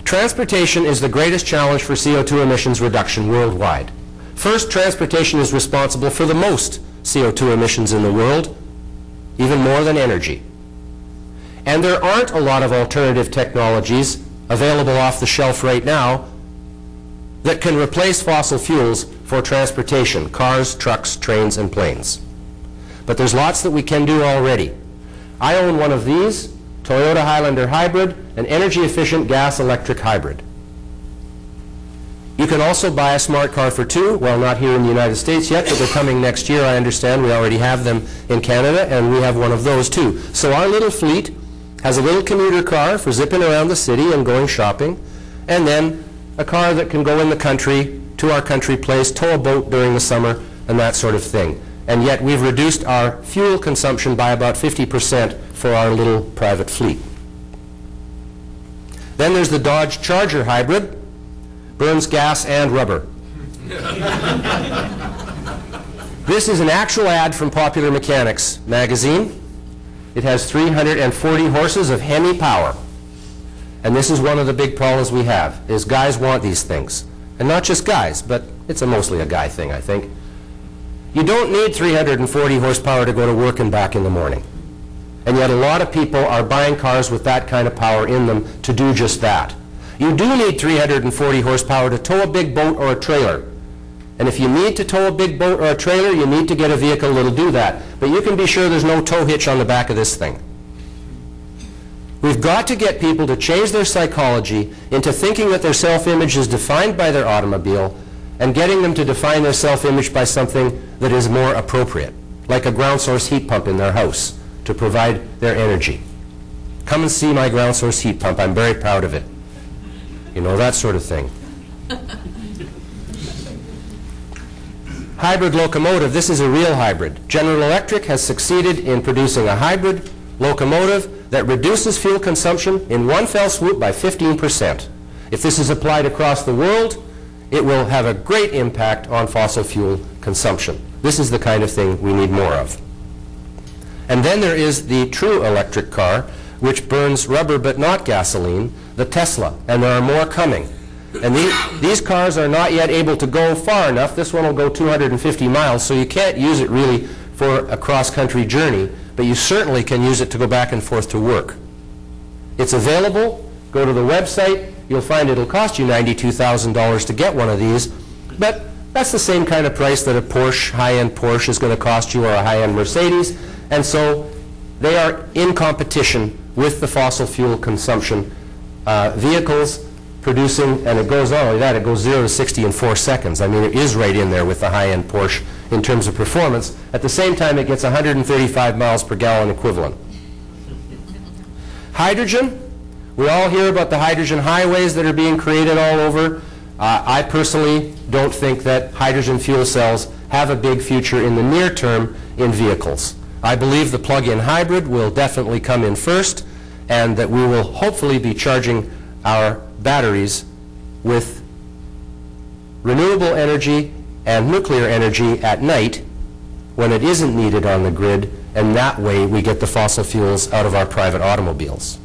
Transportation is the greatest challenge for CO2 emissions reduction worldwide. First, transportation is responsible for the most CO2 emissions in the world, even more than energy. And there aren't a lot of alternative technologies available off the shelf right now that can replace fossil fuels for transportation, cars, trucks, trains, and planes. But there's lots that we can do already. I own one of these, Toyota Highlander Hybrid, an energy-efficient gas-electric hybrid. You can also buy a smart car for two, well, not here in the United States yet, but they're coming next year, I understand. We already have them in Canada, and we have one of those too. So our little fleet has a little commuter car for zipping around the city and going shopping, and then a car that can go in the country, to our country place, tow a boat during the summer, and that sort of thing. And yet we've reduced our fuel consumption by about 50% for our little private fleet. Then there's the Dodge Charger Hybrid, burns gas and rubber. This is an actual ad from Popular Mechanics magazine. It has 340 horses of Hemi power. And this is one of the big problems we have, is guys want these things. And not just guys, but it's mostly a guy thing, I think. You don't need 340 horsepower to go to work and back in the morning. And yet a lot of people are buying cars with that kind of power in them to do just that. You do need 340 horsepower to tow a big boat or a trailer. And if you need to tow a big boat or a trailer, you need to get a vehicle that'll do that. But you can be sure there's no tow hitch on the back of this thing. We've got to get people to change their psychology into thinking that their self-image is defined by their automobile, and getting them to define their self-image by something that is more appropriate, like a ground source heat pump in their house to provide their energy. Come and see my ground source heat pump. I'm very proud of it. You know, that sort of thing. Hybrid locomotive. This is a real hybrid. General Electric has succeeded in producing a hybrid locomotive that reduces fuel consumption in one fell swoop by 15%. If this is applied across the world, it will have a great impact on fossil fuel consumption. This is the kind of thing we need more of. And then there is the true electric car, which burns rubber but not gasoline, the Tesla, and there are more coming. And these cars are not yet able to go far enough. This one will go 250 miles, so you can't use it really for a cross-country journey, but you certainly can use it to go back and forth to work. It's available. Go to the website. You'll find it'll cost you $92,000 to get one of these, but that's the same kind of price that a Porsche, high-end Porsche, is going to cost you, or a high-end Mercedes, and so they are in competition with the fossil fuel consumption vehicles producing, and it goes not only that, it goes 0 to 60 in 4 seconds. I mean, it is right in there with the high-end Porsche in terms of performance. At the same time, it gets 135 miles per gallon equivalent. Hydrogen. We all hear about the hydrogen highways that are being created all over. I personally don't think that hydrogen fuel cells have a big future in the near term in vehicles. I believe the plug-in hybrid will definitely come in first, and that we will hopefully be charging our batteries with renewable energy and nuclear energy at night when it isn't needed on the grid, and that way we get the fossil fuels out of our private automobiles.